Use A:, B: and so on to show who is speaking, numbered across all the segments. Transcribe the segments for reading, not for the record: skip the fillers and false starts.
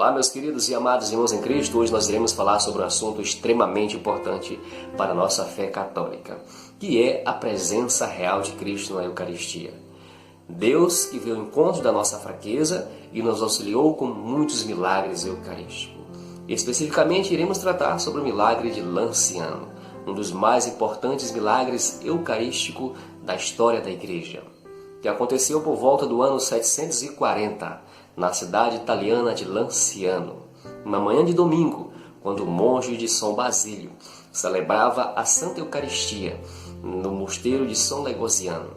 A: Olá, meus queridos e amados irmãos em Cristo. Hoje nós iremos falar sobre um assunto extremamente importante para a nossa fé católica, que é a presença real de Cristo na Eucaristia. Deus que veio ao encontro da nossa fraqueza e nos auxiliou com muitos milagres eucarísticos. Especificamente, iremos tratar sobre o milagre de Lanciano, um dos mais importantes milagres eucarísticos da história da Igreja, que aconteceu por volta do ano 740, na cidade italiana de Lanciano, uma manhã de domingo, quando o monge de São Basílio celebrava a Santa Eucaristia no mosteiro de São Legosiano.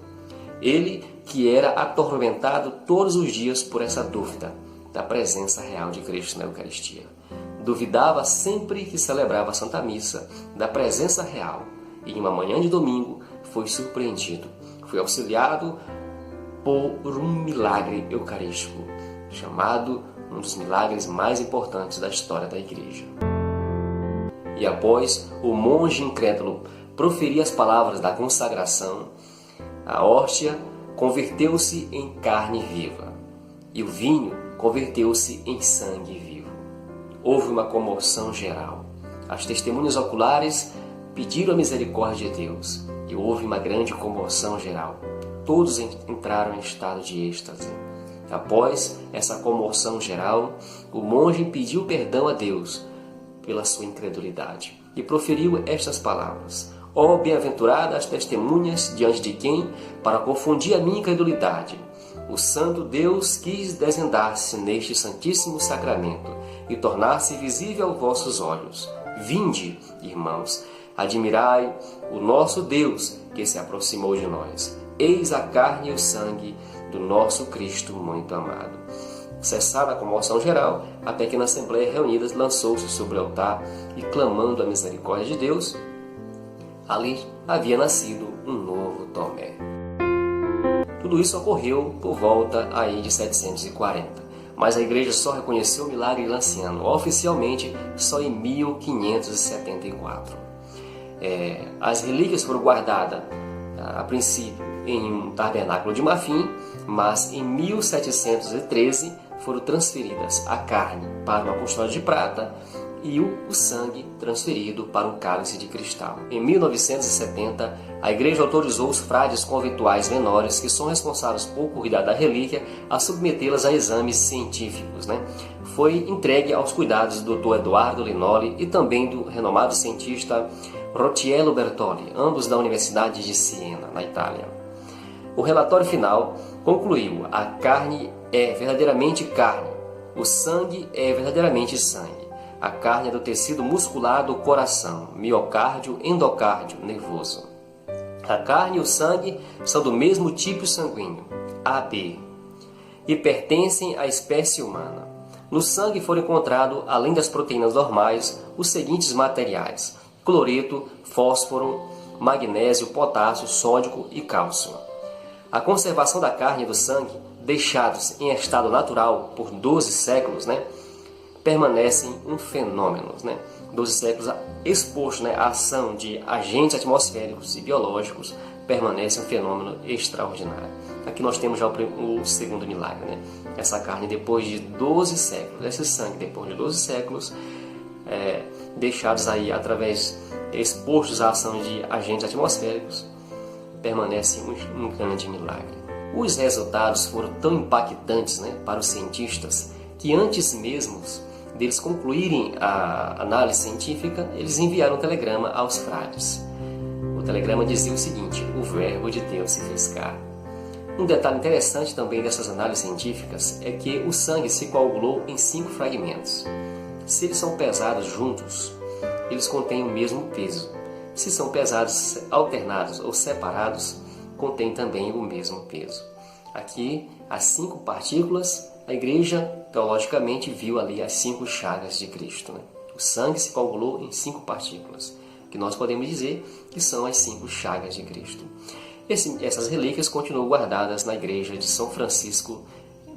A: Ele que era atormentado todos os dias por essa dúvida da presença real de Cristo na Eucaristia. Duvidava sempre que celebrava a Santa Missa da presença real e em uma manhã de domingo foi surpreendido, foi auxiliado por um milagre eucarístico, chamado um dos milagres mais importantes da história da Igreja. E após o monge incrédulo proferir as palavras da consagração, a hóstia converteu-se em carne viva e o vinho converteu-se em sangue vivo. Houve uma comoção geral. As testemunhas oculares pediram a misericórdia de Deus e houve uma grande comoção geral. Todos entraram em estado de êxtase. Após essa comoção geral, o monge pediu perdão a Deus pela sua incredulidade e proferiu estas palavras: ó bem-aventuradas as testemunhas diante de quem, para confundir a minha incredulidade, o santo Deus quis desvendar-se neste santíssimo sacramento e tornar-se visível aos vossos olhos. Vinde, irmãos, admirai o nosso Deus que se aproximou de nós. Eis a carne e o sangue do nosso Cristo muito amado. Cessada a comoção geral, a pequena assembleia reunida lançou-se sobre o altar e, clamando a misericórdia de Deus, ali havia nascido um novo Tomé. Tudo isso ocorreu por volta aí de 740, mas a Igreja só reconheceu o milagre de Lanciano oficialmente só em 1574. As relíquias foram guardadas a princípio em um tabernáculo de marfim, mas em 1713 foram transferidas a carne para uma custódia de prata e o sangue transferido para um cálice de cristal. Em 1970, a Igreja autorizou os frades conventuais menores, que são responsáveis por cuidar da relíquia, a submetê-las a exames científicos. Foi entregue aos cuidados do Dr. Eduardo Linoli e também do renomado cientista Rottiello Bertoli, ambos da Universidade de Siena, na Itália. O relatório final concluiu: a carne é verdadeiramente carne, o sangue é verdadeiramente sangue. A carne é do tecido muscular do coração, miocárdio, endocárdio, nervoso. A carne e o sangue são do mesmo tipo sanguíneo, AB, e pertencem à espécie humana. No sangue foram encontrados, além das proteínas normais, os seguintes materiais: cloreto, fósforo, magnésio, potássio, sódio e cálcio. A conservação da carne e do sangue, deixados em estado natural por 12 séculos, permanecem um fenômeno. 12 séculos expostos à ação de agentes atmosféricos e biológicos, permanece um fenômeno extraordinário. Aqui nós temos já o segundo milagre. Essa carne, depois de 12 séculos, esse sangue, depois de 12 séculos, deixados aí expostos à ação de agentes atmosféricos, permanece um grande milagre. Os resultados foram tão impactantes para os cientistas que antes mesmo deles concluírem a análise científica, eles enviaram um telegrama aos frades. O telegrama dizia o seguinte: o Verbo de Deus se fez carne. Um detalhe interessante também dessas análises científicas é que o sangue se coagulou em 5 fragmentos. Se eles são pesados juntos, eles contêm o mesmo peso. Se são pesados alternados ou separados, contém também o mesmo peso. Aqui, as 5 partículas, a Igreja teologicamente viu ali as 5 chagas de Cristo. O sangue se coagulou em 5 partículas, que nós podemos dizer que são as 5 chagas de Cristo. Essas relíquias continuam guardadas na Igreja de São Francisco,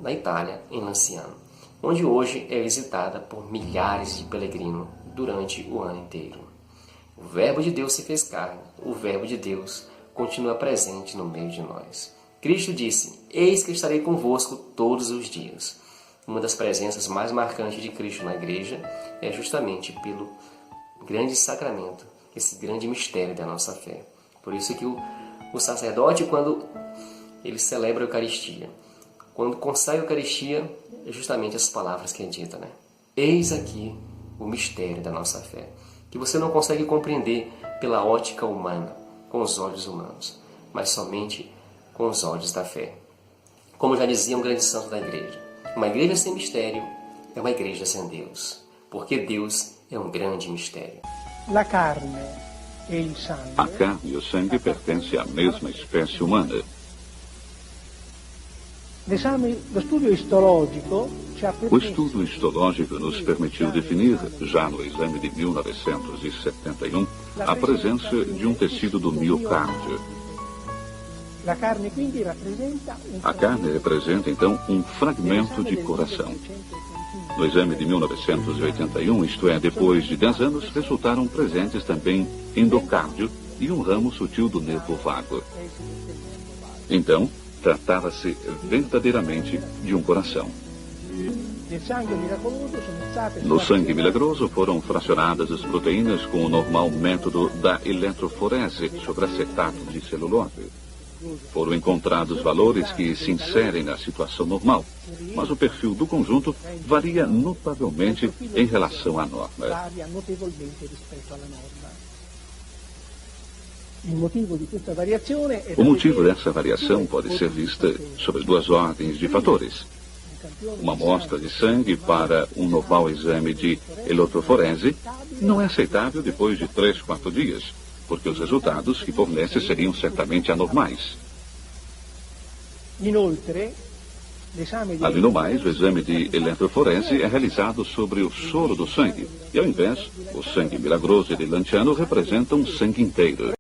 A: na Itália, em Lanciano, onde hoje é visitada por milhares de peregrinos durante o ano inteiro. O Verbo de Deus se fez carne, o Verbo de Deus continua presente no meio de nós. Cristo disse: eis que estarei convosco todos os dias, uma das presenças mais marcantes de Cristo na igreja é justamente pelo grande sacramento, esse grande mistério da nossa fé. Por isso que o sacerdote, quando ele celebra a Eucaristia, quando consagra a Eucaristia, é justamente as palavras que é dita, né? Eis aqui o mistério da nossa fé, que você não consegue compreender pela ótica humana, com os olhos humanos, mas somente com os olhos da fé. Como já dizia um grande santo da igreja, uma igreja sem mistério é uma igreja sem Deus, porque Deus é um grande mistério.
B: A carne
C: e o sangue pertencem à mesma espécie humana. O estudo histológico nos permitiu definir, já no exame de 1971, a presença de um tecido do miocárdio. A carne representa, então, um fragmento de coração. No exame de 1981, isto é, depois de 10 anos, resultaram presentes também endocárdio e um ramo sutil do nervo vago. Então, tratava-se verdadeiramente de um coração. No sangue milagroso foram fracionadas as proteínas com o normal método da eletroforese sobre acetato de celulose. Foram encontrados valores que se inserem na situação normal, mas o perfil do conjunto varia notavelmente em relação à norma. O motivo dessa variação pode ser vista sob duas ordens de fatores. Uma amostra de sangue para um normal exame de eletroforese não é aceitável depois de 3, 4 dias, porque os resultados que fornece seriam certamente anormais. Além do mais, o exame de eletroforese é realizado sobre o soro do sangue, e ao invés, o sangue milagroso e de Lanciano representa um sangue inteiro.